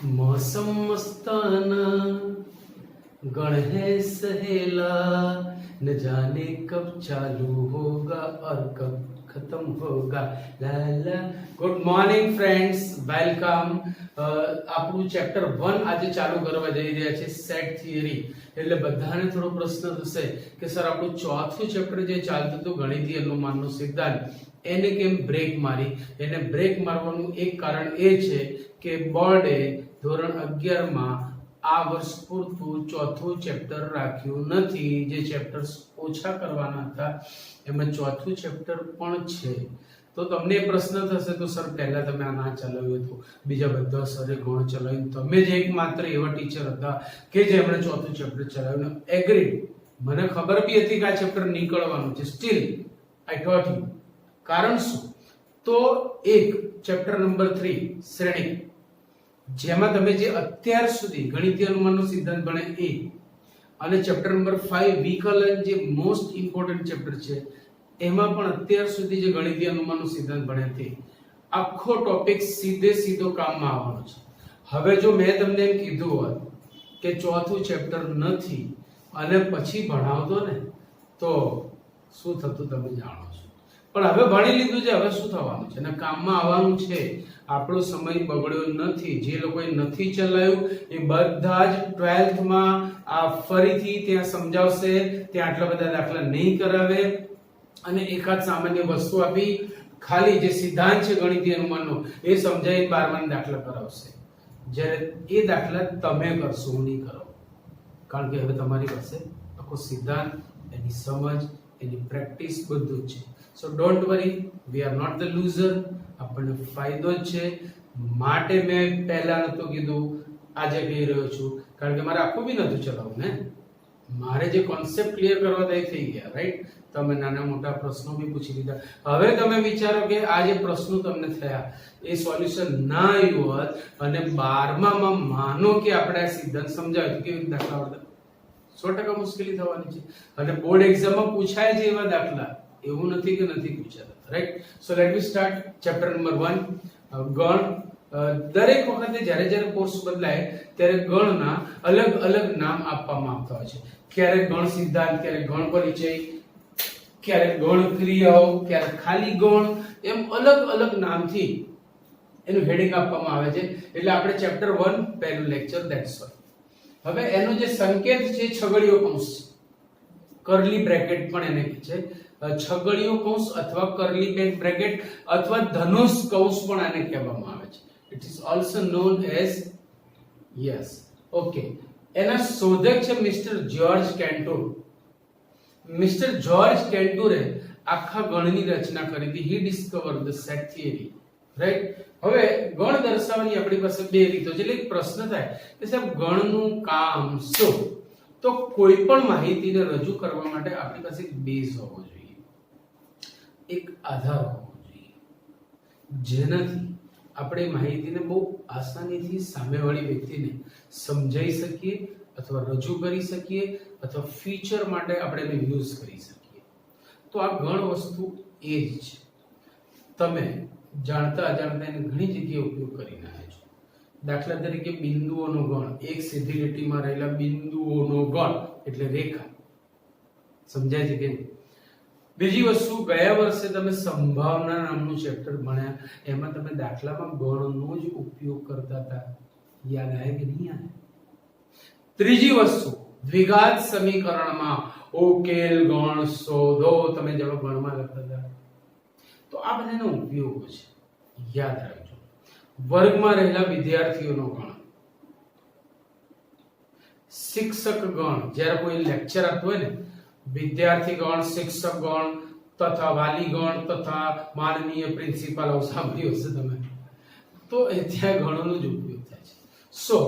मौसम मस्ताना गण है सहेला, न जाने कब चालू होगा और कब खत्म होगा। ला गुड मॉर्निंग फ्रेंड्स, वेलकम। આપણું ચેપ્ટર 1 આજે ચાલુ કરવા જઈ રહ્યા છે, સેટ થિયરી। એટલે બધાને થોડો પ્રશ્ન થશે કે સર આપણું ચોથું ચેપ્ટર જે ચાલતું હતું ગણિતીય અનુમાનનો સિદ્ધાંત, એને કેમ બ્રેક મારી? એને બ્રેક મારવાનું એક કારણ એ છે કે બોર્ડે ધોરણ 11 માં આ વર્ષ પૂરતું ચોથું ચેપ્ટર રાખ્યું નથી। જે ચેપ્ટર્સ ઓછા કરવાના હતા એમાં ચોથું ચેપ્ટર પણ છે। તો તમને પ્રશ્ન થશે તો સર પહેલા તમે આ ના ચલાવ્યું હતું, બીજા બધા સરે ગણ ચલાવ્યું, તમે જ એકમાત્ર એવા ટીચર હતા કે જેમણે ચોથું ચેપ્ટર ચલાવ્યું। એગ્રીડ, મને ખબર બી હતી કે આ ચેપ્ટર નીકળવાનું છે, સ્ટીલ આઈ ટોટ યુ। કારણ શું? તો એક ચેપ્ટર નંબર 3 શ્રેણી, જેમાં તમે જે અત્યાર સુધી ગણિતીય અનુમાનનો સિદ્ધાંત ભણે એ, અને ચેપ્ટર નંબર 5 વિકલન, જે મોસ્ટ ઇમ્પોર્ટન્ટ ચેપ્ટર છે, એમાં પણ અત્યાર સુધી જે ગણિતીય અનુમાનનો સિદ્ધાંત ભણે તે આખો ટોપિક સીધો કામમાં આવવાનો છે। હવે જો મેં તમને એમ કીધું હોત કે ચોથું ચેપ્ટર નથી અને પછી ભણાવતો ને, તો શું થતું તમે જાણો છો। પણ હવે ભણી લીધું છે, હવે શું થવાનું છે અને કામમાં આવવાનું છે। આપણો સમય બગડ્યો નથી। જે લોકોએ નથી ચલાવ્યું એ બધા જ 12th માં આ ફરીથી ત્યાં સમજાવશે, ત્યાં આટલા બધા દાખલા નહીં કરાવે અને એકાદ સામાન્ય વસ્તુ આપી ખાલી જે સિદ્ધાંત છે ગણિતીય અનુમાનનો એ સમજાવી 12માં દાખલા કરાવશે। જ્યારે એ દાખલા તમે કરશો, હું નહીં કરો, કારણ કે હવે તમારી પાસે આખો સિદ્ધાંત, એની સમજ, એની પ્રેક્ટિસ બધું જ છે। So don't worry, we are not the loser, આપણને ફાયદો જ છે। માટે મેં પહેલા નતો કીધું, આજે કહી રહ્યો છું, કારણ કે મારે આખું બી નતું ચલાવવું ને, મારે જે કોન્સેપ્ટ ક્લિયર કરવા દે થઈ ગયા, રાઈટ? તમે નાના મોટા પ્રશ્નો બી પૂછી લીધા। હવે તમે વિચારો કે આ જે પ્રશ્નો તમને થયા એ સોલ્યુશન ના આવ્યું હોત અને 12માં માનો કે આપણે આ સિદ્ધાંત સમજાવ્યો તો કેવી દાખલા આવડતા? 100% મુશ્કેલી થવાની છે। અને બોર્ડ એક્ઝામમાં પૂછાય છે એવા દાખલા, એવું નથી કે નથી પૂછાતા, right? So let me start chapter number 1 ગણ। દરેક વખતે જ્યારે કોર્સ બદલાય ત્યારે ગણના અલગ અલગ નામ આપવામાં આવતા હોય છે। ક્યારેક ગણ સિદ્ધાંત, ક્યારેક ગણ પરિચય, ક્યારેક ગણ ક્રિયાઓ, ક્યારેક ખાલી ગણ, એમ અલગ અલગ નામથી એનું હેડિંગ આપવામાં આવે છે। એટલે આપણે ચેપ્ટર 1 પહેલું લેક્ચર, ધેટ્સ ઓલ। હવે એનો જે સંકેત છે છગડીયો કૌંસ, કર્લી બ્રેકેટ પણ એને કહે છે। છગડીયો કૌંસ અથવા કર્લી બ્રેકેટ અથવા ધનુષ કૌંસ પણ આને કહેવામાં આવે છે। It is also known as, yes, okay. એના શોધક છે mister George Cantor. Mister George કેન્ટોરે આખા ગણની રચના કરી હતી। He discovered the set theory, right? હવે ગણ દર્શાવવાની આપણી પાસે બે રીતો છે। એટલે એક પ્રશ્ન થાય કે સાહેબ ગણનું કામ શું? તો કોઈ પણ માહિતીને રજૂ કરવા માટે આપણી પાસે એક બેઝ હોવો જોઈએ, એક આધાર હોવો જોઈએ, જેનાથી આપણે માહિતીને બહુ આસાનીથી સામેવાળી વ્યક્તિને સમજાવી શકીએ અથવા રજૂ કરી શકીએ અથવા ફીચર માટે આપણે એને યુઝ કરી શકીએ। તો આ ગણ વસ્તુ એ જ છે। તમે જાણતા અજાણતા એને ઘણી જગ્યાએ ઉપયોગ કરીને આવ્યા છો। દાખલા તરીકે બિંદુઓનો ગણ, એક સીધી લીટીમાં રહેલા બિંદુઓનો ગણ એટલે રેખા, સમજાય છે કે? બીજી વસ્તુ, ગયા વર્ષે તમે સંભાવના નામનું ચેપ્ટર ભણ્યા, એમાં તમે દાખલામાં ગણનો જ ઉપયોગ કરતા હતા, યાદ આવે કે નહીં આવે? ત્રીજી વસ્તુ, દ્વિઘાત સમીકરણમાં ઉકેલ ગણ શોધો, તમે જવાબ ગણમાં લખતા હતા। તો આ બધાનો ઉપયોગો છે, યાદ રાખજો। વર્ગમાં રહેલા વિદ્યાર્થીઓનો ગણ, શિક્ષક ગણ, જ્યારે કોઈ લેક્ચર આપતો હોય ને, વિદ્યાર્થી ગણ, શિક્ષક ગણ તથા વાલી ગણ તથા માનનીય પ્રિન્સિપાલ, આવું સાંભળ્યું હશે તમે, તો એ ત્યાં ગણોનો જ ઉપયોગ થાય છે। સો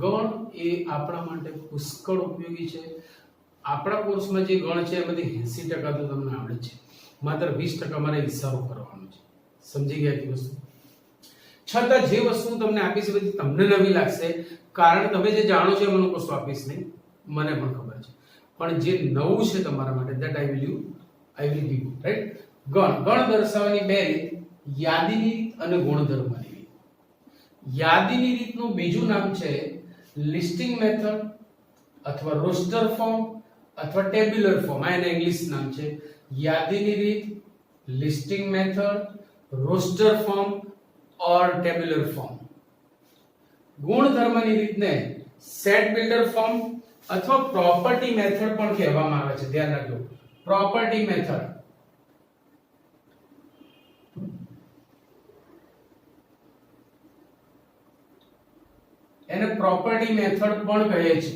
ગણ એ આપણા માટે પુષ્કળ ઉપયોગી છે। આપણા કોર્સમાં જે ગણ છે એમાંથી 80% તો તમને આવડે છે, માત્ર 20% મારે હિસાબો કરવાનો છે। સમજી ગયા કે વસ્તુ? છતાં જે વસ્તુ તમને આપીશ બધી તમને નવી લાગશે, કારણ તમે જે જાણો છો એમાં કશું આપીશ નહીં, મને પણ ખબર છે, પણ જે નવું છે તમારા માટે, that I will give you, right? ગણ દર્શાવવાની બે રીત, યાદીની રીત અને ગુણધર્મની રીત। યાદીની રીતનું બીજું નામ છે લિસ્ટિંગ મેથડ અથવા રોસ્ટર ફોર્મ અથવા ટેબ્યુલર ફોર્મ. આ એના ઇંગ્લિશ નામ છે. યાદીની રીત, લિસ્ટિંગ મેથડ, રોસ્ટર ફોર્મ ઓર ટેબ્યુલર ફોર્મ. ગુણધર્મની રીતને સેટ બિલ્ડર ફોર્મ અથવા પ્રોપર્ટી મેથડ પણ કહેવામાં આવે છે. ધ્યાન રાખજો, પ્રોપર્ટી મેથડ. એને પ્રોપર્ટી મેથડ પણ કહે છે.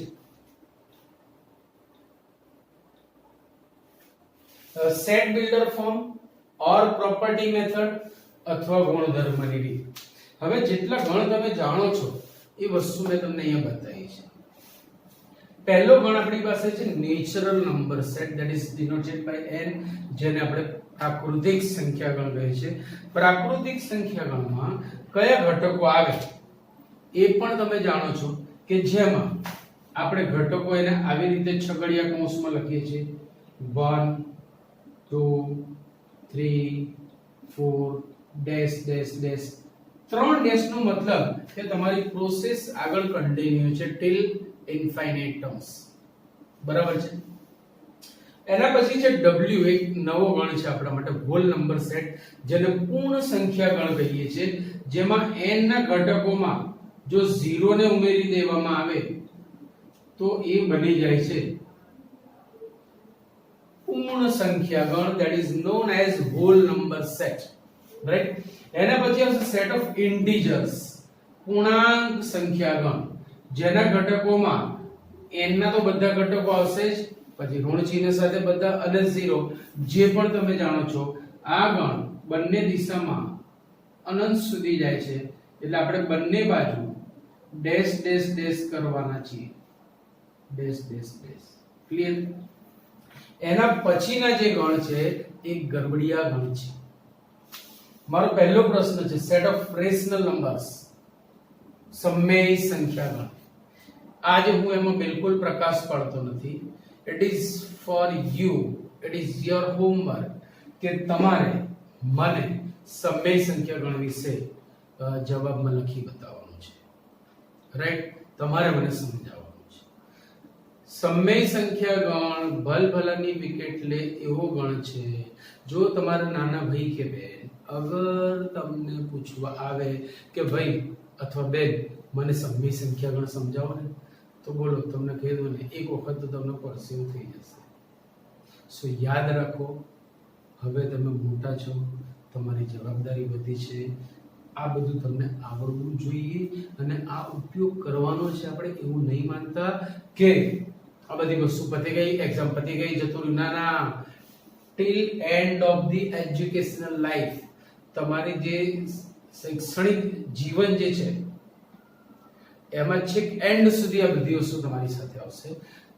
Set builder form or property method અથવા ગુણધર્મની રીત. હવે જેટલા ગણ તમે જાણો છો એ વસ્તુ મેં તમને અહીંયા બતાવી છે. પહેલો ગણ આપણી પાસે છે natural number set, that is denoted by n, જેને આપણે પ્રાકૃતિક સંખ્યા ગણ કહે છે. પ્રાકૃતિક સંખ્યા ગણમાં કયા ઘટકો આવે એ પણ તમે જાણો છો કે જેમાં આપણે ઘટકો એને આવી રીતે છગડીયા કૌંસમાં લખીએ છીએ 1 2 3 4 ડેશ ડેશ ડેશ. 3 ડેશ નો મતલબ કે તમારી પ્રોસેસ આગળ કન્ટિન્યુ છે ટિલ ઇન્ફાઇનાઇટ ટર્મ્સ. બરાબર છે. એના પછી છે w, એક નવો ગણ છે આપણા માટે, હોલ નંબર સેટ, જેને પૂર્ણ સંખ્યા ગણ કહીએ છીએ, જેમાં n ના ઘટકોમાં જો 0 ને ઉમેરી દેવામાં આવે તો એ બની જાય છે પૂર્ણ સંખ્યા ગણ, that is known as whole number set, right? એના પછી આવશે સેટ ઓફ ઇન્ટીજર્સ, પૂર્ણાંક સંખ્યા ગણ, જેના ઘટકોમાં n ના તો બધા ઘટકો આવશે જ, પછી ઋણ ચિહ્ન સાથે બધા અને 0 જે પણ તમે જાણો છો. આ ગણ બંને દિશામાં અનંત સુધી જાય છે, એટલે આપણે બંને બાજુ ડેશ ડેશ ડેશ કરવાના છીએ. Dash dash dash. ક્લિયર? એના પછીના જે ગણ છે એ ગરબડિયા ગણ છે. મારો પહેલો પ્રશ્ન છે સેટ ઓફ રેશનલ નંબર્સ, સમમેય સંખ્યા ગણ. આજે હું એમાં બિલકુલ પ્રકાશ પાડતો નથી. It is for you, it is your homework કે તમારે મને સમમેય સંખ્યા ગણ વિશે જવાબમાં લખી બતાવવાનું છે. રાઈટ? તમારે મને સમજાવવાનું છે. સમમેય સંખ્યા ગણ ભલભલાની વિકેટ લે એવો ગણ છે. જો તમારા નાના ભાઈ કે બેન અગર તમને પૂછવા આવે કે ભાઈ અથવા બેન મને સમમેય સંખ્યા ગણ સમજાવો ને, તો બોલો, તમને કહી દો ને, એક વખત તો તમને પરસેવો થઈ જશે. સો યાદ રાખો, હવે તમે મોટા છો, તમારી જવાબદારી વધી છે, આ બધું તમને આવડવું જોઈએ અને આ ઉપયોગ કરવાનો છે. આપણે એવું નહીં માનતા કે આ બધી વસ્તુ પતી ગઈ, એક્ઝામ પતી ગઈ, જતું રહ્યું. ના ના, till end of the educational life, તમારી જે શૈક્ષણિક જીવન જે છે એમાં છેક એન્ડ સુધી આ બધી વસ્તુ તમારી સાથે આવશે.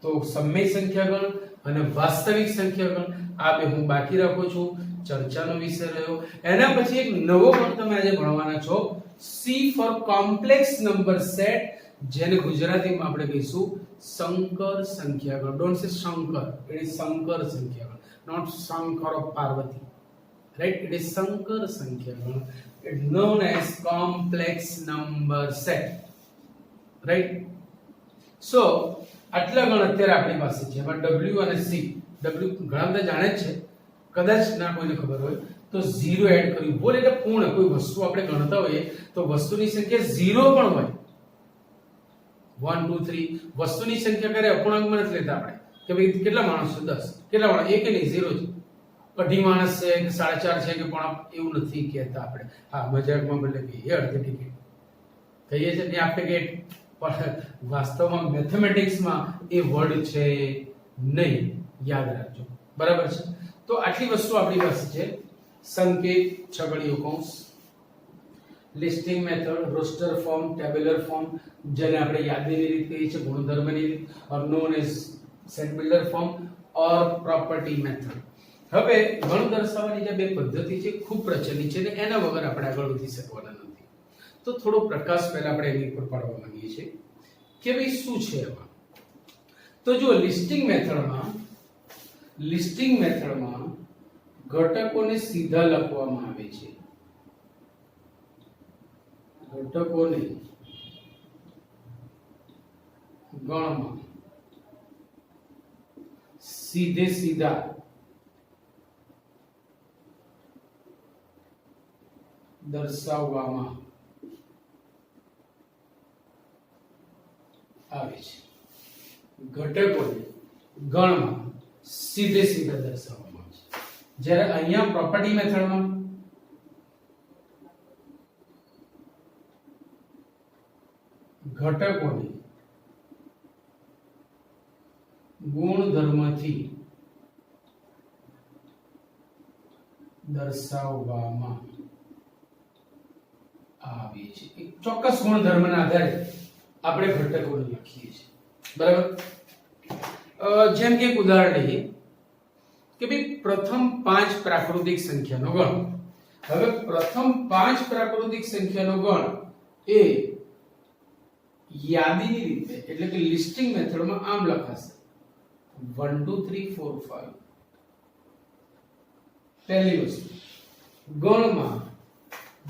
તો સમમેય સંખ્યા ગણ અને વાસ્તવિક સંખ્યા ગણ આ બે હું બાકી રાખું છું, ચર્ચાનો વિષય રહ્યો. એના પછી એક નવો ગણ તમે આજે ભણવાના છો, C four complex number set, જેને ગુજરાતીમાં આપણે કહીશું સંકર સંખ્યા ગણ. ડોન્ટ સે શંકર, ઇટ ઇઝ સંકર સંખ્યા ગણ, not Shankar of Parvati, right? It is સંકર સંખ્યા ગણ, it known as complex number set, right? So આટલા ગણ અત્યારે આપણી પાસે છે. એમાં w અને c. w ઘણા બધા જાણે જ છે, કદાચ ના કોઈને ખબર હોય તો 0 એડ કર્યું. બોલ એટલે પૂર્ણ કોઈ વસ્તુ આપણે ગણતા હોઈએ તો વસ્તુની સંખ્યા 0 પણ હોય, 1 2 3. વસ્તુની સંખ્યા કરે અપૂર્ણાંકમાં નથી લેતા આપણે કે ભાઈ કેટલા માણસ છે, 10. કેટલા માણસ? એક નહીં, 0 છે. અઢી માણસ છે કે 4.5 છે કે પણ એવું નથી કહેતા આપણે. હા, મજાકમાં બોલે કે એ અડધી ટિકિટ કહીએ છે ને આપણે કે, પણ વાસ્તવમાં મેથેમેટિક્સમાં એ વર્ડ છે નહીં, યાદ રાખજો. બરાબર છે? તો આટલી વસ્તુ આપણી પાસે છે: સંકેત, છગડીયો કૌંસ, listing method, roster form, tabular form, જેને આપણે યાદીની રીત કહીએ છીએ, ગુણધર્મની રીત, or known as set builder form or property method. હવે ગણ દર્શાવવાની જે બે પદ્ધતિ છે ખૂબ પ્રચલિત છે અને એના વગર આપણે આગળ વધી શકવાના નથી. તો થોડો પ્રકાશ પહેલા આપણે એની ઉપર પાડવા માંગીએ છીએ કે ભાઈ શું છે એમાં. તો જો લિસ્ટિંગ મેથડમાં ઘટકોને સીધા લખવામાં આવે છે. ઘટકોને ગણમાં સીધે સીધા દર્શાવવામાં આવે છે. ઘટકોને ગણમાં સીધે સીધા દર્શાવવામાં આવે છે. જ્યારે અહીંયા પ્રોપર્ટી મેથડમાં ઘટકોને ગુણધર્મથી દર્શાવવામાં આવે છે. એક ચોક્કસ ગુણધર્મના આધારે આપણે ઘટકોને લખીએ છીએ. બરાબર. જેમ કે એક ઉદાહરણ લઈએ કે ભાઈ પ્રથમ 5 પ્રાકૃતિક સંખ્યાનો ગણ. હવે પ્રથમ 5 પ્રાકૃતિક સંખ્યાનો ગણ એ યાદીની રીતે એટલે કે લિસ્ટિંગ મેથડમાં આમ લખાશે 1 2 3 4 5. પહેલી વસ્તુ, ગણમાં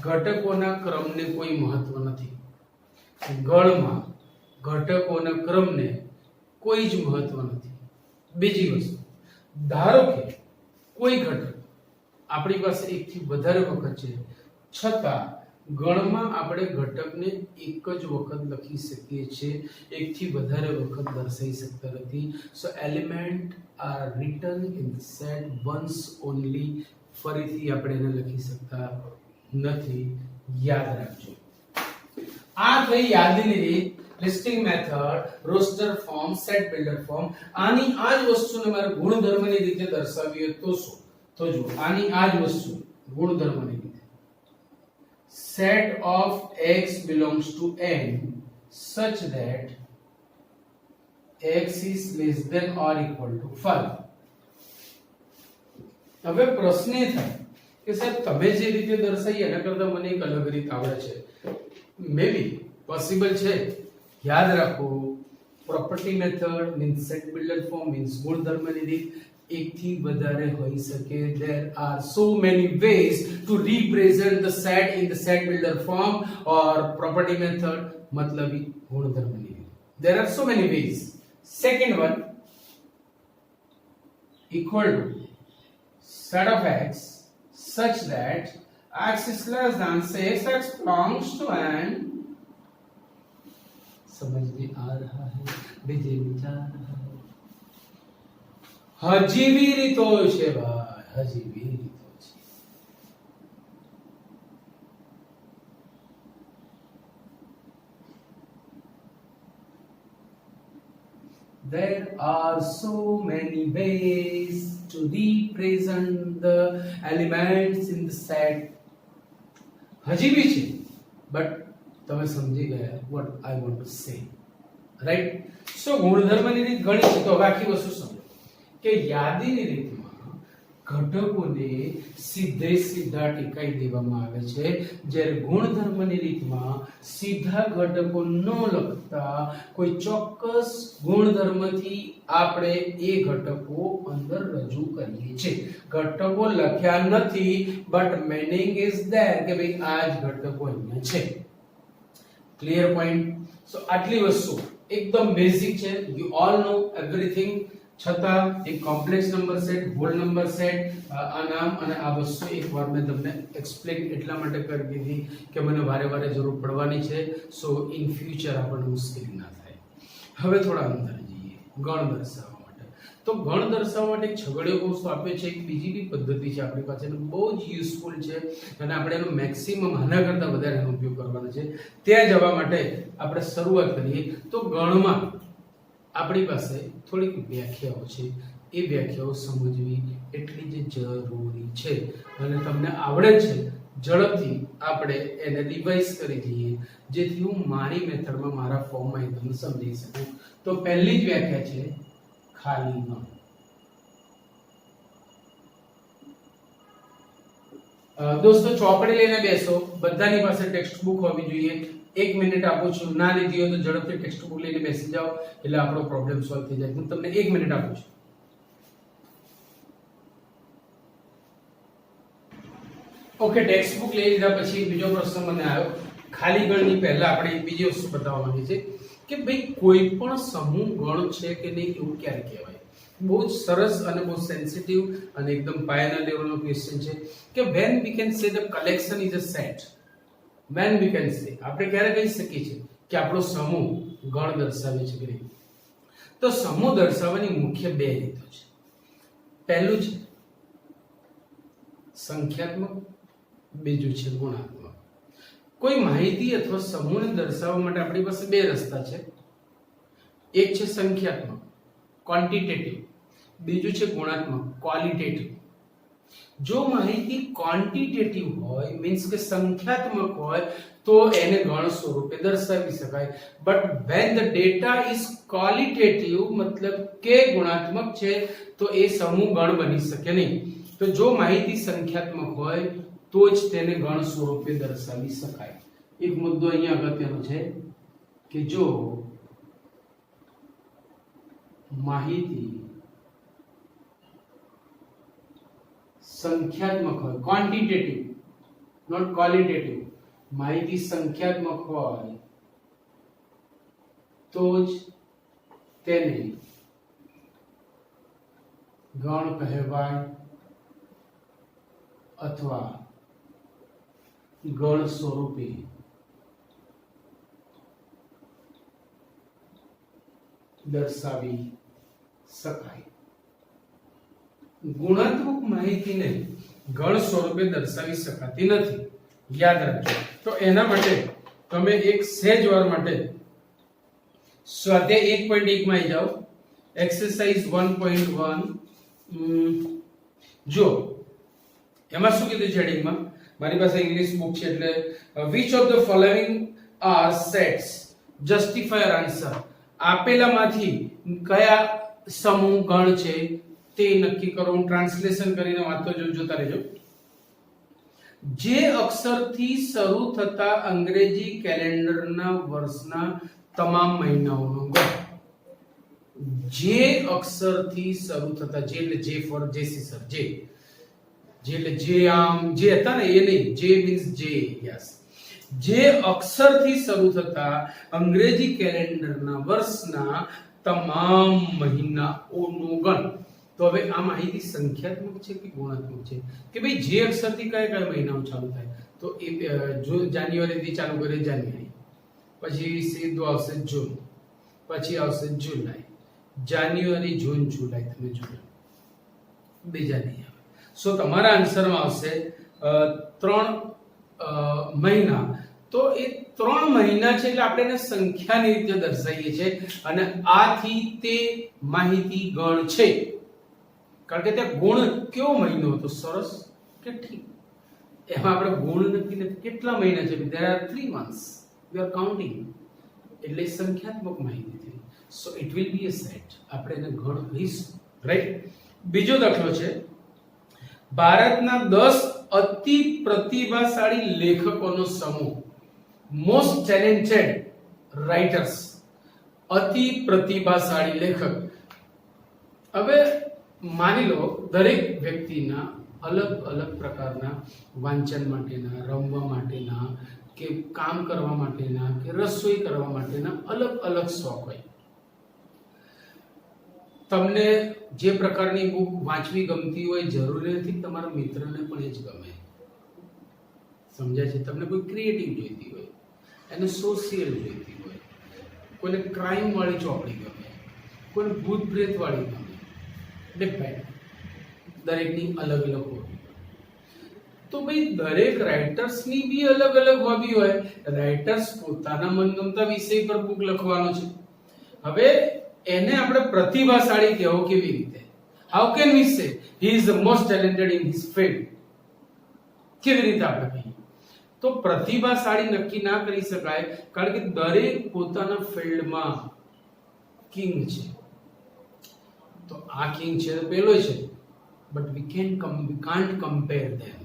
ઘટકોના ક્રમને કોઈ મહત્વ નથી. ગણમાં ઘટકોના ક્રમને કોઈ જ મહત્વ નથી. બીજી વસ્તુ, ધારો કે કોઈ ઘટક આપણી પાસે એકથી વધારે વખત છે, છતાં ગણમાં આપણે ઘટકને એક જ વખત લખી શકીએ છીએ, એકથી વધારે વખત દર્શાવી શકતા નથી. So element are written in the set once only. ફરીથી આપણે એને લખી શકતા નથી. યાદ રાખજો. આ થઈ યાદીની રીત, listing method, roster form, set builder form. આની આ જ વસ્તુને મારે ગુણધર્મની રીતે દર્શાવવી હોય તો શું? તો જો આની આ જ વસ્તુ ગુણધર્મની રીતે set of x belongs to n such that x is less than or equal to 5. હવે પ્રશ્ન એ થાય કે સાહેબ તમે જે રીતે દર્શાવી એના કરતા મને એક અલગ રીત આવડે છે. મે બી પોસિબલ છે. યાદ રાખો, property method means set builder form means ગુણધર્મની રીત એકથી વધારે હોઈ શકે. there are so many ways to represent the set in the set builder form or property method. મતલબી ગુણધર્મની રીત. there are so many ways. Second one, equal to set of x such that x is less than 6, x belongs to n. समझ में आ रहा है? बीजे विचार हजी भी રીતો છે ભાઈ, હજી भी રીતો છે. There are so many ways to represent the elements in the set. હજી भी છે, but તમે સમજી ગયા what I want to say, right? So ગુણધર્મની રીત ઘણી છે. તો હવે આખી વસ્તુ સમજો કે યાદીની રીતમાં ઘટકોને સીધે સીધા ટીકાઈ દેવામાં આવે છે, જ્યારે ગુણધર્મની રીતમાં સીધા ઘટકો ન લખતા કોઈ ચોક્કસ ગુણધર્મથી આપણે એ ઘટકો અંદર રજૂ કરીએ છીએ. ઘટકો લખ્યા નથી, બટ મીનિંગ ઇઝ ધેર કે ભાઈ આ જ ઘટકો અહીંયા છે. Clear point? સો આટલી વસ્તુ એકદમ બેઝિક છે. You all know everything. છતાં એક complex number set, whole number set, આ નામ અને આ વસ્તુ એકવાર મેં તમને એક્સપ્લેન એટલા માટે કરી દીધી કે મને વારે વારે જરૂર પડવાની છે. સો ઇન ફ્યુચર આપણને મુશ્કેલી ના થાય. હવે થોડા અંદર જઈએ ગણ દર્શાવવા માટે. તો ગણ દર્શાવવા માટે એક છગડીયો કૌંસ આપ્યો છે. એક બીજી બી પદ્ધતિ છે આપણી પાસે, બહુ જ યુઝફુલ છે અને આપણે એનો મેક્સિમમ આના કરતાં વધારે એનો ઉપયોગ કરવાનો છે. ત્યાં જવા માટે આપણે શરૂઆત કરીએ તો ગણમાં આપણી પાસે થોડીક વ્યાખ્યાઓ છે. એ વ્યાખ્યાઓ સમજવી એટલી જ જરૂરી છે અને તમને આવડે છે. ઝડપથી આપણે એને રિવાઇઝ કરી દઈએ જેથી હું મારી મેથડમાં મારા ફોર્મમાં એકદમ સમજી શકું. તો પહેલી જ વ્યાખ્યા છે ખાલી ગણ. દોસ્તો ચોપડી લઈને બેસો. બધાની પાસે ટેક્સ્ટ બુક હોવી જોઈએ. 1 મિનિટ આપું છું. ના લીધી હોય તો ઝડપથી ટેક્સ્ટ બુક લઈને બેસી જાઓ એટલે આપણો પ્રોબ્લેમ સોલ્વ થઈ જાય. હું તમને 1 મિનિટ આપું છું. ઓકે, ટેક્સ્ટ બુક લઈ લીધા પછી બીજો પ્રશ્ન મને આવ્યો ખાલી ગણની પહેલા આપણે એક બીજી વસ્તુ બતાવવા માંગીએ છીએ કે ભાઈ કોઈ પણ સમૂહ ગણ છે કે નહીં એવું ક્યારે કહેવાય. બહુ જ સરસ અને બહુ સેન્સિટિવ અને એકદમ પાયાના લેવલનો ક્વેશ્ચન છે કે when we can say the collection is a set. when we can say આપણે ક્યારે કહી શકીએ છીએ કે આપણો સમૂહ ગણ દર્શાવે છે કે નહીં. તો સમૂહ દર્શાવવાની મુખ્ય બે રીતો છે. પહેલું છે સંખ્યાત્મક, બીજું છે ગુણાત્મક. કોઈ માહિતી અથવા સમૂહને દર્શાવવા માટે આપણી પાસે બે રસ્તા છે. એક છે સંખ્યાત્મક ક્વોન્ટિટેટિવ, બીજું છે ગુણાત્મક ક્વોલિટેટિવ. જો માહિતી ક્વોન્ટિટેટિવ હોય મીન્સ કે સંખ્યાત્મક હોય તો એને ગણ સ્વરૂપે દર્શાવી શકાય. But when the data is qualitative મતલબ કે ગુણાત્મક છે તો એ સમૂહ ગણ બની શકે નહીં. તો જો માહિતી સંખ્યાત્મક હોય તો જ તેને ગણ સ્વરૂપે દર્શાવી શકાય. એક મુદ્દો અહીંયા અગત્યનો છે કે જો માહિતી સંખ્યાત્મક હોય, ક્વોન્ટિટેટિવ નોટ ક્વોલિટેટિવ, માહિતી સંખ્યાત્મક હોય તો જ તેને ગણ કહેવાય અથવા ગણ સ્વરૂપે દર્શાવી શકાય. ગુણાત્મક માહિતીને ગણ સ્વરૂપે દર્શાવી શકાતી નથી, યાદ રાખજો. તો એના માટે તમે એક સહેજ વાર માટે સ્વાધ્યાય 1.1 માં આવી જાઓ. એક્સરસાઇઝ 1.1 જો એમાં શું કીધું છે હેડિંગમાં, મારી પાસે ઇંગ્લિશ બુક છે એટલે which of the following are sets justify your answer. આપેલામાંથી કયા સમૂહ ગણ છે તે નક્કી કરો. હું ટ્રાન્સલેશન કરીને વાંચતો જોતા રહેજો. જે અક્ષરથી શરૂ થતા અંગ્રેજી કેલેન્ડરના વર્ષના તમામ મહિનાઓનો ગણ. જે અક્ષરથી શરૂ થતા, જે એટલે જે ફોર જેસી સર, જે એટલે જે આમ જે હતા ને એ નહીં, જે મીન્સ જે, યસ. જે અક્ષરથી શરૂ થતા અંગ્રેજી કેલેન્ડરના વર્ષના તમામ મહિનાઓનો ગણ. તો હવે આ માહિતી સંખ્યાત્મક છે કે ગુણાત્મક છે કે ભાઈ જે અક્ષરથી કયા કયા મહિનાઓ ચાલુ થાય. તો એ જો જાન્યુઆરી થી ચાલુ કરે જાન્યુઆરી, પછી સીધું આવશે જૂન, પછી આવશે જુલાઈ, જાન્યુઆરી જૂન જુલાઈ, તમે જોજો બીજા નહીં આવે. સો તમારા આન્સરમાં આવશે 3 મહિના. તો એ 3 મહિના છે એટલે આપણે એને સંખ્યાની રીતે દર્શાવીએ છીએ અને આથી તે માહિતી ગણ છે. કારણ કે ત્યાં ગુણ કયો મહિનો હતો, સરસ કે ઠીક, એમાં આપણે ગુણ નથી, કેટલા મહિના છે, there are 3 months we are counting, એટલે સંખ્યાત્મક માહિતી થઈ. સો it will be a set, આપણે એને ગણ કહીશું, રાઈટ. બીજો દાખલો છે, ભારતના 10 અતિ પ્રતિભાશાળી લેખકોનો સમૂહ, મોસ્ટ ટેલેન્ટેડ રાઇટર્સ, અતિ પ્રતિભાશાળી લેખક. હવે માની લો દરેક વ્યક્તિના અલગ અલગ પ્રકારના વાંચન માટેના, રમવા માટેના, કે કામ કરવા માટેના, કે રસોઈ કરવા માટેના અલગ અલગ શોખ હોય. તમને જે પ્રકારની બુક વાંચવી ગમતી હોય જરૂરી નથી તમારા મિત્રને પણ એ જ ગમે. સમજાય છે? તમને કોઈ ક્રિએટિવ જોઈતી હોય, એને સોશિયલ જોઈતી હોય, કોઈને ક્રાઇમ વાળી ચોપડી ગમે, કોઈને ભૂત પ્રેત વાળી ગમે. ડિપેન્ડ, દરેકની અલગ અલગ હોબી. તો ભાઈ દરેક રાઇટર્સની બી અલગ અલગ હોબી હોય. રાઇટર્સ પોતાના મનગમતા વિષય પર બુક લખવાનો છે. હવે એને આપણે પ્રતિભાશાળી કહેવો કેવી રીતે? હાઉ કેન વી સે he is the most talented in his field? કેવી રીતે આપણે કહીએ? તો પ્રતિભાશાળી નક્કી ના કરી શકાય, કારણ કે દરેક પોતાના ફિલ્ડમાં કિંગ છે. તો આ કિંગ છે પેલો છે, બટ વી કાન્ટ કમ્પેર ધેમ.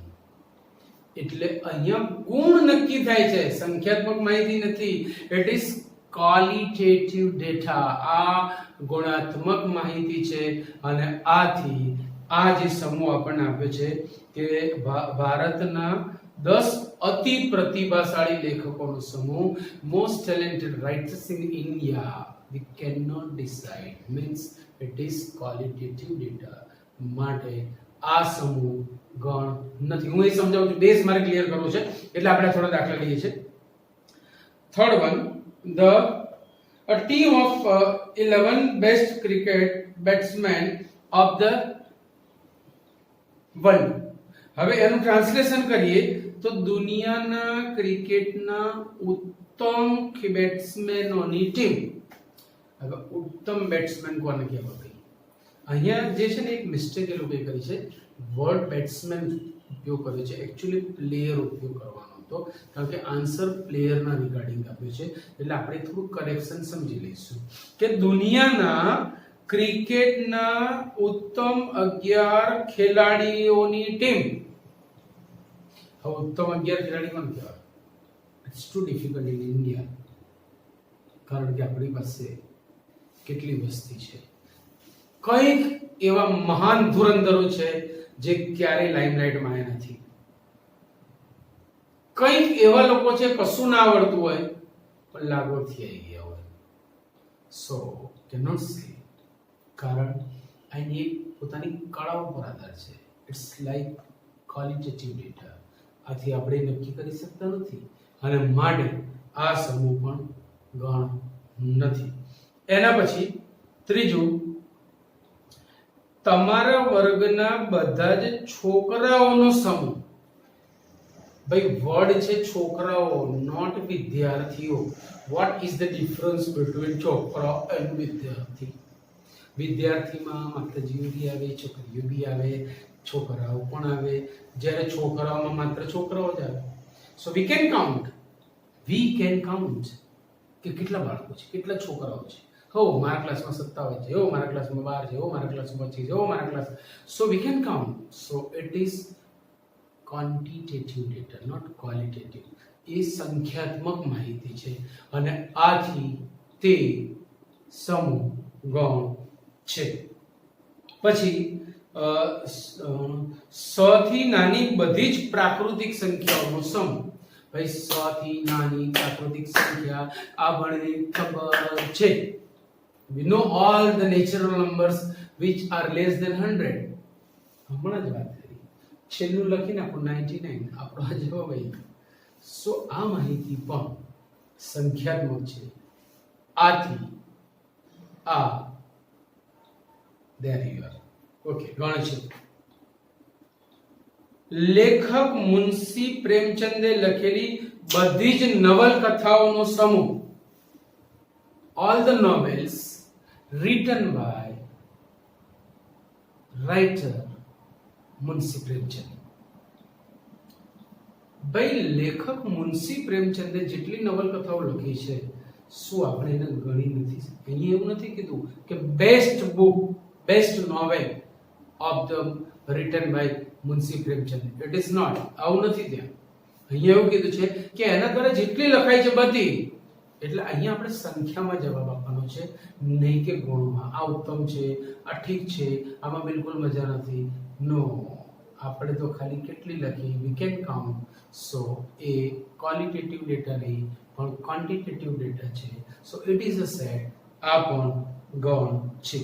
એટલે અહીંયા ગુણ નક્કી થાય છે, સંખ્યાત્મક માહિતી નથી. It is qualitative data. આ ગુણાત્મક માહિતી છે અને આથી આ જે સમૂહ આપણને આપ્યો છે કે ભારતના 10 અતિ પ્રતિભાશાળી લેખકોનો સમૂહ, most talented writers in India. We cannot decide, means it is qualitative data. માટે આ સમૂહ ગણ નથી. હું એ સમજાવું છું, બેઝ મારે ક્લિયર કરવું છે એટલે આપણે થોડા દાખલા લઈએ છીએ. Third one, a team of 11 best cricket batsmen of the world. હવે એનું ટ્રાન્સલેશન કરીએ તો દુનિયાના ક્રિકેટના ઉત્તમ બેટ્સમેનોની ટીમ. હવે ઉત્તમ બેટ્સમેન કોને કહેવાય? અહીંયા જે છે ને એક મિસ્ટેક એ લોકોએ કરી છે, વર્ડ બેટ્સમેન ઉપયોગ કર્યો છે, એકચ્યુઅલી પ્લેયર ઉપયોગ કરવાનો હતો, કારણ કે આન્સર પ્લેયરના રિગાર્ડિંગ આપ્યો છે, એટલે આપણે થોડું કરેક્શન સમજી લઈશું કે દુનિયાના ક્રિકેટના ઉત્તમ 11 ખેલાડીઓની ટીમ. હવે ઉત્તમ 11 ખેલાડી કોણ કહેવાય? It's too difficult in India, કારણ કે આપણી પાસે કેટલી વસ્તી છે. કઈક એવા મહાન ધુરંધરો છે જે ક્યારેય લાઇમલાઇટમાં આવ્યા નથી. કઈક એવા લોકો છે કશું ના આવડતું હોય પણ લાગવડથી આવી ગયા હોય. સો કેનોટ સે, કારણ આની એક પોતાની કળાઓ પર આધાર છે. It's like qualitative data. આથી આપણે નક્કી કરી શકતા નથી અને માટે આ સમૂહ પણ ગણ નથી. એના પછી ત્રીજું, તમારા વર્ગના બધા જ છોકરાઓનો સમૂહ. ભાઈ વર્ડ છે છોકરાઓ, નોટ વિદ્યાર્થીઓ. What is the difference between છોકરા એન્ડ વિદ્યાર્થી? વિદ્યાર્થીમાં માત્ર જીવ બી આવે, છોકરીઓ બી આવે, છોકરાઓ પણ આવે, જ્યારે છોકરાઓમાં માત્ર છોકરાઓ જ આવે. સો વી કેન કાઉન્ટ કે કેટલા બાળકો છે, કેટલા છોકરાઓ છે. હો મારા ક્લાસમાં 57 છે, હો મારા ક્લાસમાં 12 છે, હો મારા ક્લાસમાં 25 છે, હો મારા class. So we can count. So it is quantitative data, not qualitative. એ સંખ્યાત્મક માહિતી છે અને આથી તે સમૂહ ગણ છે. પછી 100 થી નાની બધી જ પ્રાકૃતિક સંખ્યાઓનો સમૂહ. ભાઈ 100 થી નાની પ્રાકૃતિક સંખ્યા આ ભણવાની ખબર છે. We know all the natural numbers which are less than 100. હમણાં જ વાત કરી, છેલ્લું લખીને આપણું 99 આપણો આ જવાબ આવી. સો આ માહિતી પણ સંખ્યાત્મક છે. આથી આ there you are. ઓકે, ગણ છે. લેખક મુનશી પ્રેમચંદે લખેલી બધી જ નવલકથાઓનો સમૂહ. All the novels written by writer Munshi Premchand. ભાઈ લેખક મુનશી પ્રેમચંદે જેટલી નવલકથાઓ લખી છે, શું આપણે એને ગણી નથી? અહીંયા એવું નથી કીધું કે best book, best novel of the written by Munshi Premchand. It is not. આવું નથી ત્યાં. અહીંયા એવું કીધું છે કે એના દ્વારા જેટલી લખાઈ છે બધી. એટલે અહીંયા આપણે સંખ્યામાં જવાબ આપવાનો છે, નહીં કે ગુણમાં. આ ઉત્તમ છે, આ ઠીક છે, આમાં બિલકુલ મજા નથી. નો, આપણે તો ખાલી કેટલી લખી, we can count. So A qualitative data નહીં પણ ક્વોન્ટિટેટિવ ડેટા છે. So it is a set. આ પણ ગણ છે.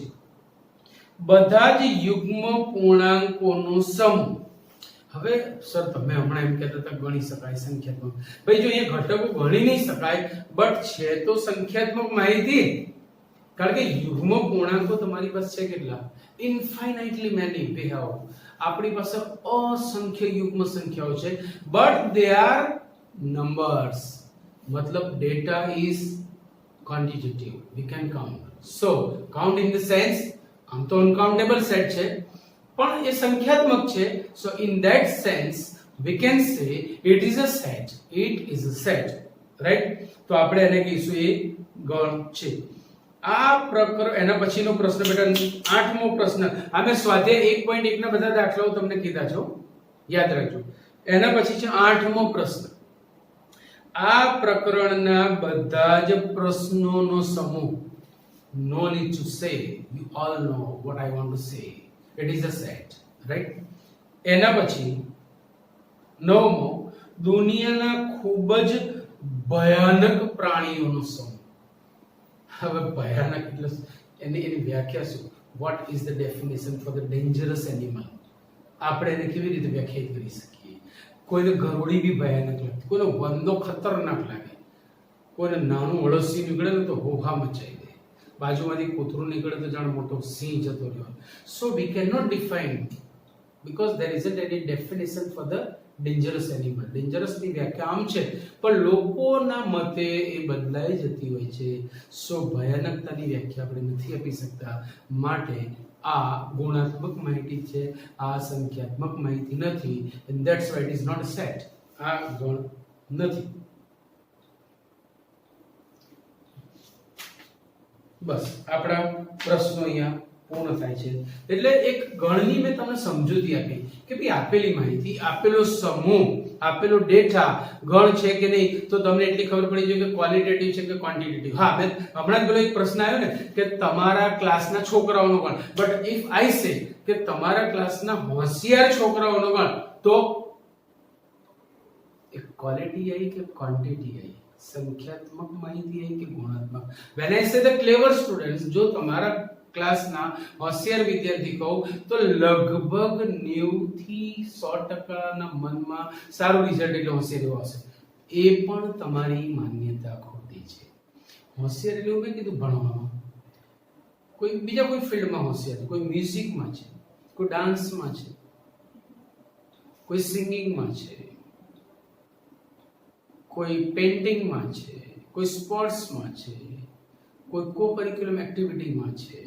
બધા જ યુગ્મ પૂર્ણાંકોનો સમૂહ. હવે સર તમે હમણાં એમ કહેતા હતા ગણી શકાય સંખ્યાત્મક. ભાઈ જો અહીંયા ઘટકો ગણી નહીં શકાય, બટ છે તો સંખ્યાત્મક માહિતી. કારણ કે યુગ્મ પૂર્ણાંકો તમારી પાસે છે કેટલા? ઇન્ફાઇનાઇટલી મેની વી હેવ. આપણી પાસે અસંખ્ય યુગ્મ સંખ્યાઓ છે, બટ દે આર નંબર્સ. મતલબ data is quantitative, we can count. So count in the sense આમ તો અનકાઉન્ટેબલ સેટ છે પણ એ સંખ્યાત્મક છે. સો in that sense we can say it is a set. It is a set, right? તો આપણે એને કહીશું એ ગણ છે. આ પ્રકરણ. એના પછીનો પ્રશ્ન બેટા 8મો પ્રશ્ન. આ મેં સ્વાધ્યાય 1.1 ના બધા દાખલાઓ તમને કીધા છો, યાદ રાખજો. એના પછી છે 8મો પ્રશ્ન. આ પ્રકરણના બધા જ પ્રશ્નોનો સમૂહ. No need to say, you all know what I want to say. It is a set, right? એના પછી 9મો, દુનિયાના ખૂબ જ ભયાનક પ્રાણીઓનો સમૂહ. હવે ભયાનક એટલે એની વ્યાખ્યા શું? What is the definition for the dangerous animal? આપણે એને કેવી રીતે વ્યાખ્યાયિત કરી શકીએ? કોઈને ગરોળી બી ભયાનક લાગે, કોઈને વંદો ખતરનાક લાગે, કોઈને નાનું અળસિયું નીકળે ને તો હોહા મચાઈ દે, બાજુમાંથી કૂતરું નીકળે તો જાણે મોટો સિંહ જતો રહ્યો. So we can not define because there isn't any definition for the dangerous animal. dangerous ની વ્યાખ્યા આમ છે, પણ લોકોના મતે એ બદલાઈ જતી હોય છે. સો ભયાનકતાની વ્યાખ્યા આપણે નથી આપી શકતા. માટે આ ગુણાત્મક માહિતી છે, આ સંખ્યાત્મક માહિતી નથી. and that's why it is not a set. આ ગણ નથી. બસ આપણા પ્રશ્નો અહીંયા પૂર્ણ થાય છે. એટલે એક ગણની મેં તમને સમજૂતી આપી કે ભાઈ આપેલી માહિતી, આપેલો સમૂહ, આપેલો ડેટા ગણ છે કે નહીં, તો તમને એટલી ખબર પડી જાય કે ક્વોલિટેટિવ છે કે ક્વોન્ટિટેટિવ. હા, મેં હમણાં જ પેલો એક પ્રશ્ન આવ્યો ને કે તમારા ક્લાસના છોકરાઓનો ગણ, બટ ઇફ આઈ સે કે તમારા ક્લાસના હોશિયાર છોકરાઓનો ગણ, તો એક ક્વોલિટી આવી કે ક્વોન્ટિટી આવી, સંખ્યાત્મક માહિતી આવી કે ગુણાત્મક. when I say the clever students, જો તમારા ક્લાસના હોશિયાર વિદ્યાર્થી કહું તો લગભગ 90 થી 100% ના મનમાં સારું રિઝલ્ટ એટલે હોશિયાર આવશે. એ પણ તમારી માન્યતા ખોટી છે. હોશિયાર એટલે મેં કીધું ભણવામાં, કોઈ બીજા કોઈ ફિલ્ડમાં હોશિયાર, કોઈ મ્યુઝિકમાં છે, કોઈ ડાન્સમાં છે, કોઈ સિંગિંગમાં છે, કોઈ પેઇન્ટિંગમાં છે, કોઈ સ્પોર્ટ્સમાં છે, કોઈ કો કરિક્યુલમ એક્ટિવિટીમાં છે,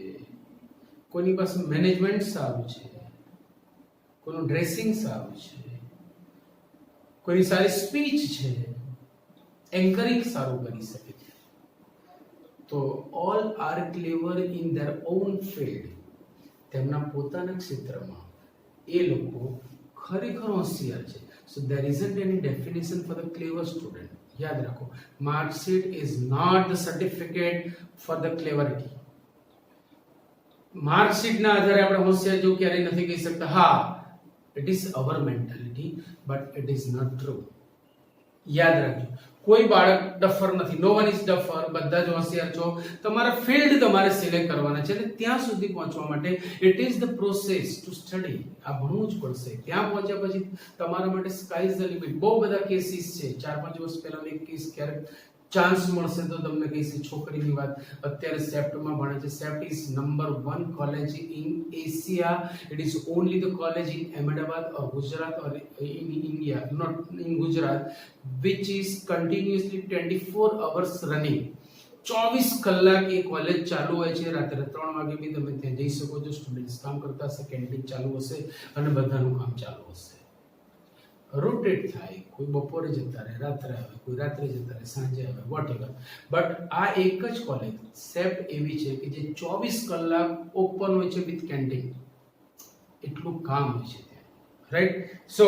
કોઈની પાસે મેનેજમેન્ટ સારું છે, કોઈનું ડ્રેસિંગ સારું છે, કોઈની સારી સ્પીચ છે, એન્કરિંગ સારું કરી શકે છે. તો all are clever in their on field. તેમના પોતાના ક્ષેત્રમાં એ લોકો ખરેખર હોશિયાર છે. સો there isn't any definition for the clever student. યાદ રાખો, marksheet is not the certificate for the cleverity. માર્કશીટના આધારે આપણે હોશિયાર જેવું ક્યારેય નથી કહી શકતા. હા, it is our mentality but it is not true. યાદ રાખજો, કોઈ બાળક ડફર નથી. નો વન ઇઝ ડફર. બધા જ હોશિયાર છો. તમારા ફિલ્ડ તમારે સિલેક્ટ કરવાના છે અને ત્યાં સુધી પહોંચવા માટે it is the process to study. આ ભણવું જ પડશે. ત્યાં પહોંચ્યા પછી તમારા માટે સ્કાય ઇઝ ધ લિમિટ. બહુ બધા કેસીસ છે. 4-5 વર્ષ પહેલાનો એક કેસ, ક્યારેક ચાન્સ મળશે તો તમને કહીશ. છોકરીની વાત અત્યારે સેપ્ટમાં ભણે છે. CEPT is number 1 college in Asia. It is only the college in Ahmedabad or Gujarat or in India, not in Gujarat, which is continuously 24 hours running. 24 કલાક એ કોલેજ ચાલુ હોય છે. રાત્રે 3 વાગે બી તમે ત્યાં જઈ શકો છો. સ્ટુડન્ટ્સ કામ કરતા હશે, કેન્ટીન ચાલુ હશે અને બધાનું કામ ચાલુ હશે. રોટેટ થાય, કોઈ બપોરે જતા રહે, રાત્રે આવે, કોઈ રાત્રે જતા રહે, સાંજે આવે, વોટેવર. બટ આ એક જ કોલેજ સેપ્ટ એવી છે કે જે 24 કલાક ઓપન હોય છે વિથ કેન્ટીન. એટલું કામ હોય છે ત્યાં, રાઈટ? સો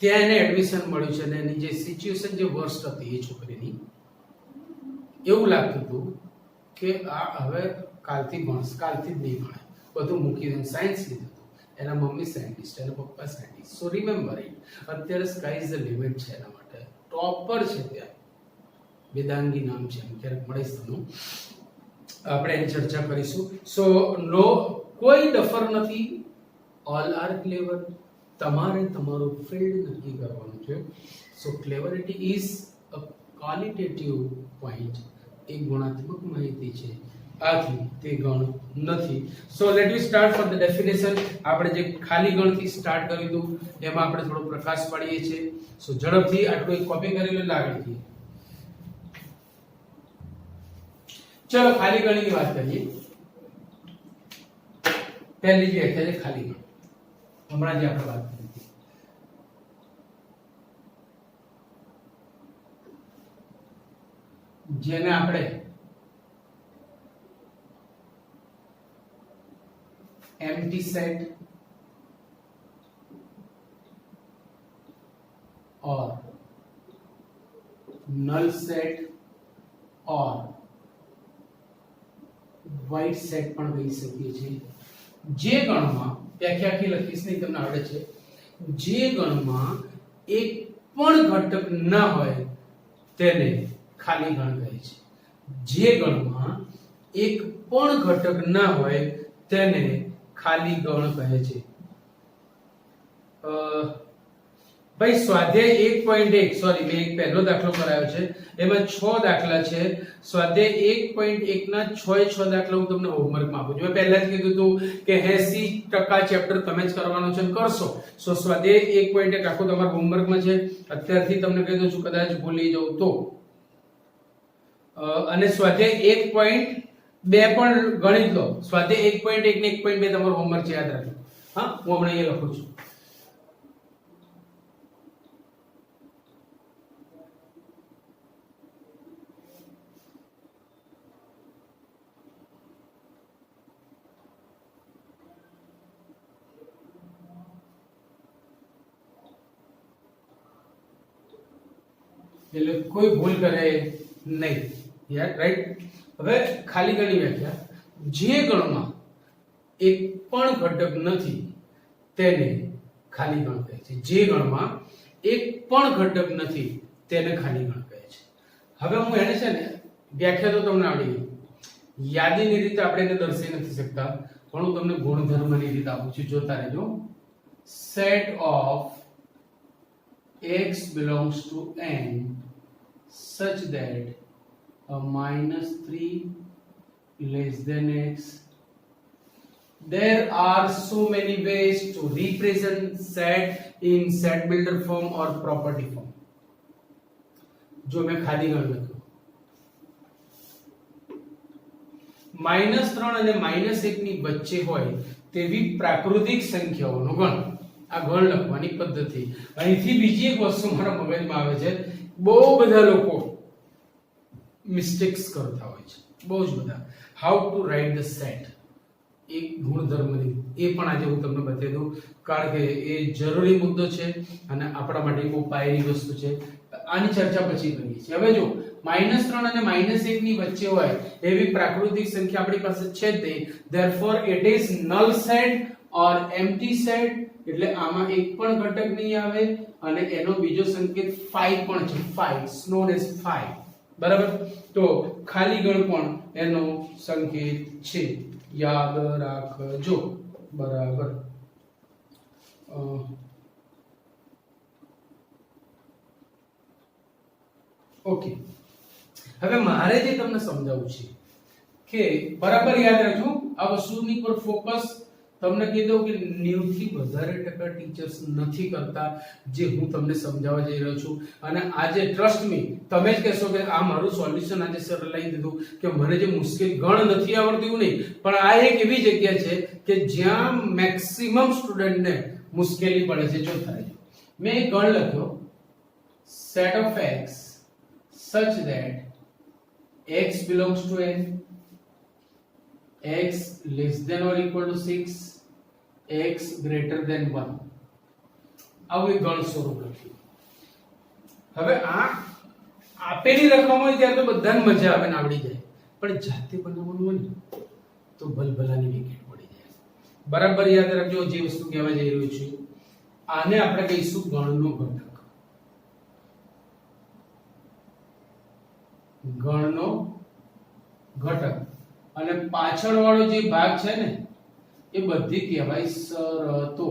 ત્યાં એને એડમિશન મળ્યું છે અને એની જે સિચ્યુએશન જે વર્સ્ટ હતી એ છોકરીની, એવું લાગતું હતું કે આ હવે કાલથી ભણશે, કાલથી જ નહીં ભણે, બધું મૂકી દે. સાયન્સ લીધું, એના મમ્મી સાયન્ટિસ્ટ, એના પપ્પા સાયન્ટિસ્ટ. So remember it. અત્યારે સ્કાય ઇઝ ધ લિમિટ છે એના માટે. ટોપર છે ત્યાં, વેદાંગી નામ છે. ક્યારેક મળીશ તમને, આપણે એની ચર્ચા કરીશું. સો નો, કોઈ ડફર નથી. ઓલ આર ક્લેવર. તમારે તમારું ફિલ્ડ નક્કી કરવાનું છે. સો ક્લેવરિટી ઇઝ અ ક્વોલિટેટિવ પોઈન્ટ. એ ગુણાત્મક માહિતી છે, આથી તે ગણ નથી. So let V start for the definition. આપણે જે ખાલી ગણથી સ્ટાર્ટ કર્યું હતું એમાં આપણે થોડો પ્રકાશ પાડીએ છીએ. સો ઝડપથી આટલું એક કોપી કરી લો આગળથી. ચલો ખાલી ગણની વાત કરીએ. પહેલી જે વ્યાખ્યા છે ખાલી ગણ. હમણાં જે આપણે વાત કરી હતી, જેને આપણે empty set or null set or void set પણ કહી શકીએ છીએ. જે ગણમાં વ્યાખ્યા લખીશ નહીં, તમને આવડે છે જે ગણમાં એક પણ ઘટક ન હોય તેને ખાલી ગણ કહે છે. જે ગણમાં એક પણ ઘટક ન હોય તેને ખાલી ગણ કહે છે. ભાઈ સ્વાધ્યાય 1.1 સોરી મેં એક પહેલો દાખલો કરાયો છે, એમાં 6 દાખલા છે. સ્વાધ્યાય 1.1 ના 6 દાખલા હું તમને હોમવર્કમાં આપું છું. મેં પહેલા જ કીધું હતું કે 80% ચેપ્ટર તમે જ કરવાનો છે અને કરશો. સો સ્વાધ્યાય 1.1 આખો તમારા હોમવર્કમાં છે. અત્યારથી તમને કહી દઉં છું, કદાચ ભૂલી જાઉં તો. અને સ્વાધ્યાય 1.2 પણ ગણિત લો. સ્વાધ્યાય 1.1 ને 1.2 તમારો હોમવર્ક છે, યાદ રાખજો. હા, હું હમણાં એ લખું છું. એટલે કોઈ ભૂલ કરે નહીં, યાર, રાઈટ. હવે ખાલી ગણની વ્યાખ્યા: જે ગણમાં એક પણ ઘટક નથી તેને ખાલી ગણ કહે છે. જે ગણમાં એક પણ ઘટક નથી તેને ખાલી ગણ કહે છે. હવે હું એને છે ને વ્યાખ્યા તો તમને આવડી ગઈ. યાદીની રીતે આપણે એને દર્શાવી નથી શકતા, પણ હું તમને ગુણધર્મની રીતે આપું છું. જોતા રહેજો. Set of x belongs to n such that a -3 less than x. There are so many ways to represent set in set builder form or property form. जो मैं खाली गण लख्યું -3 અને -1 ની વચ્ચે હોય તેવી પ્રાકૃતિક સંખ્યાઓનો ગણ. આ ગણ લખવાની પદ્ધતિ. અહીંથી બીજી એક વસ્તુ મારા મગજમાં આવે છે. બહુ બધા લોકો મિસ્ટેક્સ કરતા હોય છે, બહુ જ બધા. How to write the set, એક ગુણધર્મની, એ પણ આજે હું તમને બતાવી દઉં, કારણ કે એ જરૂરી મુદ્દો છે અને આપણા માટે બહુ પાયરી વસ્તુ છે. આની ચર્ચા પછી કરીએ છીએ. હવે જો -3 અને -1 ની વચ્ચે હોય એવી પ્રાકૃતિક સંખ્યા આપણી પાસે છે જ નહીં. Therefore it is null set or empty set. એટલે આમાં એક પણ ઘટક નહીં આવે અને એનો બીજો સંકેત 5 પણ છે. 5 નોન એઝ 5, બરાબર. તો ખાલી ગણ પણ એનો સંકેત છે, યાદ રાખજો, બરાબર. ઓકે, હવે મારે જે તમને સમજાવવું છે કે બરાબર યાદ રાખજો આ વસ્તુની પર ફોકસ. તમને કહી દઉં કે 90 થી વધારે ટકા ટીચર્સ નથી કરતા જે હું તમને સમજાવવા જઈ રહ્યો છું. અને આજે ટ્રસ્ટ મી, તમે જ કહેશો કે આ મારું સોલ્યુશન આજે સર લઈ દીધું કે મને જે મુશ્કેલ ગણ નથી આવડતું એવું નહીં, પણ આ એક એવી જગ્યા છે કે જ્યાં મેક્સિમમ સ્ટુડન્ટને મુશ્કેલી પડે છે. જો થાય મેં એક ગણ લખ્યો, set of x such that x belongs to n, x less than or equal to 6, x greater than 1. આવું એક ગણ સ્વરૂપ લખ્યું. હવે આ આપેલી રકમ હોય ત્યારે તો બધાને મજા આવે ને આવડી જાય, પણ જાતે બનાવવાનું હોય ને તો ભલભલાની વિકેટ પડી જાય. બરાબર યાદ રાખજો જે વસ્તુ કહેવા જઈ રહ્યો છું. આને આપણે કહીશું ગણનો ઘટક. ગણનો ઘટક. અને પાછળવાળો જે ભાગ છે ને એ બધી કહેવાય શરતો.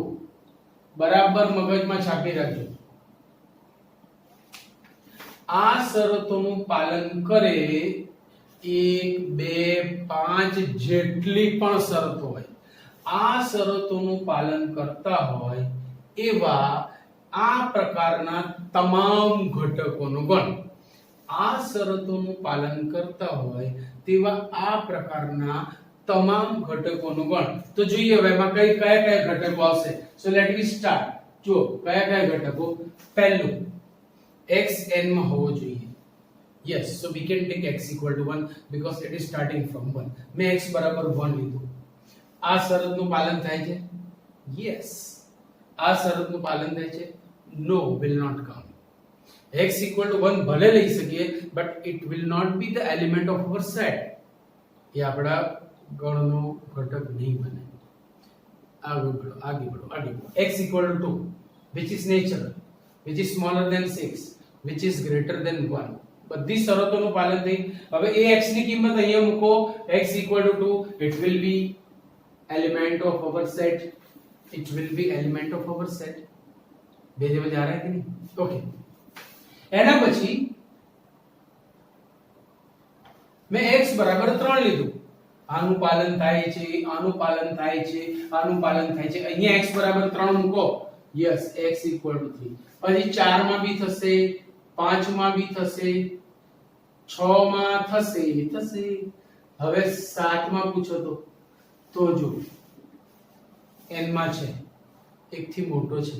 બરાબર મગજમાં છાપી રાખજો. આ શરતોનું પાલન કરે 1 2 5 જેટલી પણ શરતો હોય, આ શરતોનું પાલન કરતા હોય એવા આ પ્રકારના તમામ ઘટકોનો ગણ. આ શરતોનું પાલન કરતા હોય તેવા આ પ્રકારના તમામ ઘટકોનો ગણ. તો જોઈએ હવે એમાં કયા કયા ઘટકો આવશે. સો લેટ મી સ્ટાર્ટ. જો કયા કયા ઘટકો. પહેલું x n માં હોવો જોઈએ. Yes, so we can take x equal to 1 because it is starting from 1. મેં x બરાબર 1 લીધું. આ શરતનું પાલન થાય છે? યસ. આ શરતનું પાલન થાય છે? નો, will not come. x equal to 1 ભલે લઈ શકીએ but it will not be the element of our set. એ આપણા ગણનો ઘટક નહીં બને. આગળ बढ़ो. x equal to 2. which is natural, which is smaller than 6, which is greater than 1. બધી શરતોનું પાલન થઈ. હવે એ x ની કિંમત અહીંયા મૂકો, x = 2, it will be element of our set. It will be element of our set. બે જવાબ આ રહ્યા કે નહીં? ઓકે. એના પછી મેં x બરાબર 3 લીધું. આનું પાલન થાય છે, આનું પાલન થાય છે, આનું પાલન થાય છે. અહીંયા x બરાબર 3 મૂકો. Yes, x = 3. પછી 4 માં બી થશે, 5 માં બી થશે, 6 માં થશે. હવે 7 માં પૂછો તો જો n માં છે, 1 થી મોટો છે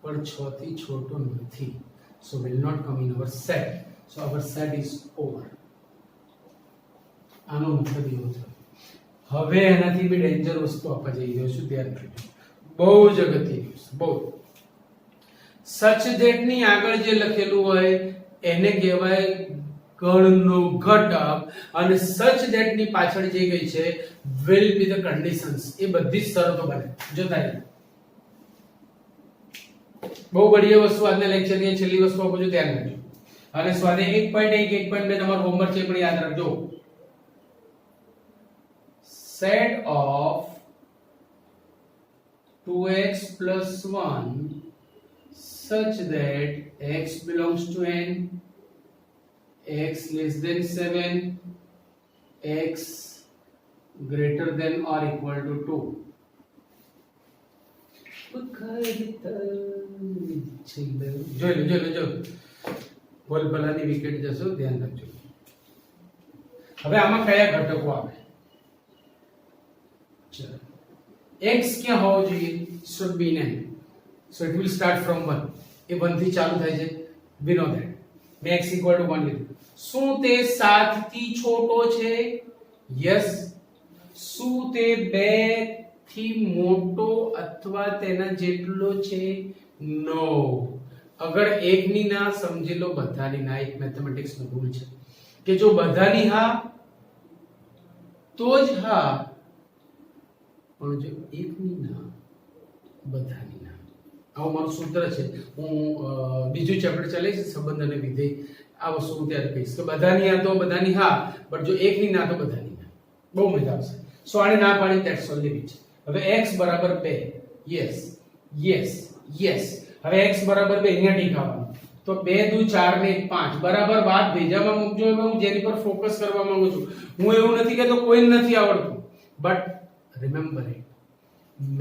પણ 6 થી છોટો નથી. So will not come in our set. So our set is over. આનો મતલબ એવો થયો. હવે એનાથી બી ડેન્જર વસ્તુ આપવા જઈ રહ્યો છું, ધ્યાન રાખજો. બહુ જ અગત્યની વસ્તુ, બહુ. સચ ધેટ ની આગળ જે લખેલું હોય એને કહેવાય ગણનો ઘટક, અને સચ ધેટ ની પાછળ જે ગઈ છે will be the conditions. એ બધી જ શરતો બને. જોતા રહો. બહુ બઢિયા વસ્તુ આજના લેક્ચર ની છેલ્લી વસ્તુ આપું છું, ધ્યાન રાખજો. અને સ્વાધ્યાય 1.1 1.2 તમારો હોમવર્ક છે પણ યાદ રાખજો. set of 2x plus 1 such that x belongs to n, x less than 7, x greater than or equal to 2. જો બોલ ભલાની વિકેટ જશો, ધ્યાન રાખજો. હવે આમાં કયા ઘટકો આવે? x ક્યાં હોવો જોઈએ? should be in n. So it will start from 1. એ 1 થી ચાલુ થાય છે. we know that. મેં x = 1 લીધું. શું તે 7 થી છોટો છે? yes. શું તે 2 થી મોટો અથવા તેના જેટલો છે? no. અગર એકની ના સમજી લો, બધાની ના. એક મેથેમેટિક્સ નો રૂલ છે કે જો બધાની હા તો જ હા, પણ જો એકની ના બધાની ના. આવું મારું સૂત્ર છે. હું બીજું ચેપ્ટર ચાલીશ સંબંધ અને વિધેય, આ વસ્તુ હું ત્યારે કહીશ કે બધાની હા તો બધાની હા, બટ જો એકની ના તો બધાની ના. બહુ મજા આવશે. સો આને ના પાડી ધેટ્સ ઓનલી વિચ. હવે x બરાબર 2. Yes yes yes. હવે x બરાબર 2 અહીંયા ટીકાવાનું. તો 2 દુ 4 ને 1 5 બરાબર વાત ભેજામાં મૂકજો. એમાં હું જેની પર ફોકસ કરવા માંગુ છું. હું એવું નથી કહેતો કોઈને નથી આવડતું, but remember it,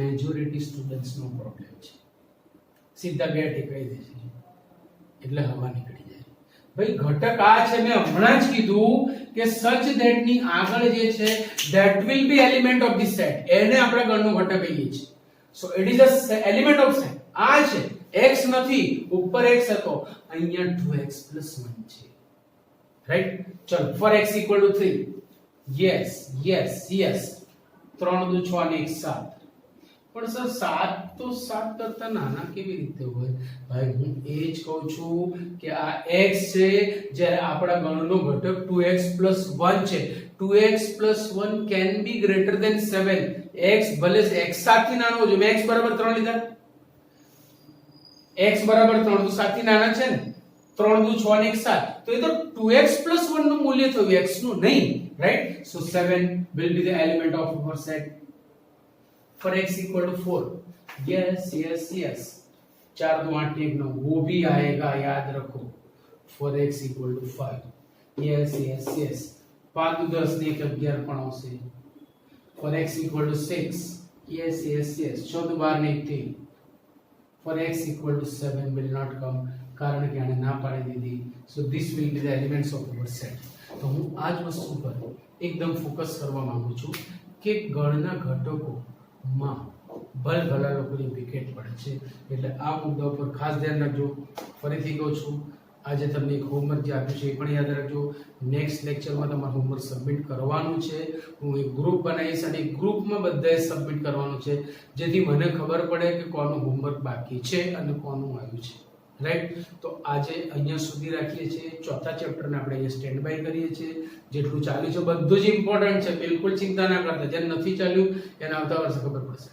majority students નો પ્રોબ્લેમ છે. સીધા બે ટીકાઈ દે છે એટલે હવા નીકળી જાય. ભાઈ ઘટક આ છે, મેં હમણાં જ કીધું કે સચ ધેટ ની આગળ જે છે that will be element of the set, એને આપણે ગણનો ઘટક કહીએ છીએ. so it is a element of set. આ છે, x નથી, ઉપર x હતો, અહીંયા 2x + 1 છે. રાઈટ? ચલો, for x = 3. yes yes yes. 3 દુ 6 ને 1 7. પણ સર 7 તો 7 કરતા નાના કેવી રીતે હોય? ભાઈ હું એ જ કહું છું કે આ x છે, જ્યારે આપણા ગણનો ઘટક 2x + 1 છે. 2x + 1 can be greater than 7. x ભલે x 7 થી નાનો હોય. મેં x બરાબર 3 લીધા. x બરાબર 3 તો 7 થી નાના છે ને. 3 દુ 6 ને 1 7. તો એ તો 2x + 1 નું મૂલ્ય થયું, x નું નહીં. Right? So 7 will be the element of our set. For x = 4. Yes yes yes. 4 दो 8 1 9, वो भी आएगा, याद रखो. For x = 5. Yes yes yes. 5 दो 10 ने 1 11 પણ આવશે. For x = 6. Yes yes yes. 6 दो 12 ने 1 3. For x = 7 will not come, કારણ કે આને ના પાડી દીધી. So this will be the elements of our set. તો હું આ જ વસ્તુ પર એકદમ ફોકસ કરવા માંગુ છું કે ગણના ઘટકોમાં ભલભલા લોકોની વિકેટ પડે છે. એટલે આ મુદ્દા ઉપર ખાસ ધ્યાન રાખજો. ફરીથી કહું છું, આજે તમને એક હોમવર્ક જે આપ્યું છે એ પણ યાદ રાખજો. નેક્સ્ટ લેક્ચરમાં તમારે હોમવર્ક સબમિટ કરવાનું છે. હું એક ગ્રુપ બનાવીશ અને ગ્રુપમાં બધાએ સબમિટ કરવાનું છે, જેથી મને ખબર પડે કે કોનું હોમવર્ક બાકી છે અને કોનું આવ્યું છે. રાઈટ? તો આજે અહીંયા સુધી રાખીએ છીએ. ચોથા ચેપ્ટરને આપણે અહીંયા સ્ટેન્ડ બાય કરીએ છીએ. જેટલું ચાલ્યું છે બધું જ ઇમ્પોર્ટન્ટ છે, બિલકુલ ચિંતા ના કરતા. જેને નથી ચાલ્યું એને આવતા વર્ષે ખબર પડશે.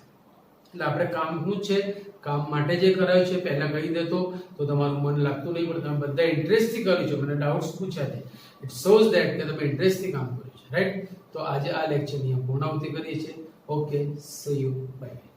એટલે આપણે કામનું છે કામ માટે જે કરાયું છે પહેલા કહી દેતો તો તમારું મન લાગતું નહીં, પણ તમે બધા ઇન્ટરેસ્ટથી કર્યું છે. મને ડાઉટ્સ પૂછ્યા છે, ઇટ શોઝ ધેટ કે તમે ઇન્ટરેસ્ટથી કામ કર્યું છે, રાઈટ. તો આજે આ લેક્ચરની પૂર્ણાવૃત્તિ કરીએ છીએ. Okay, see you, by.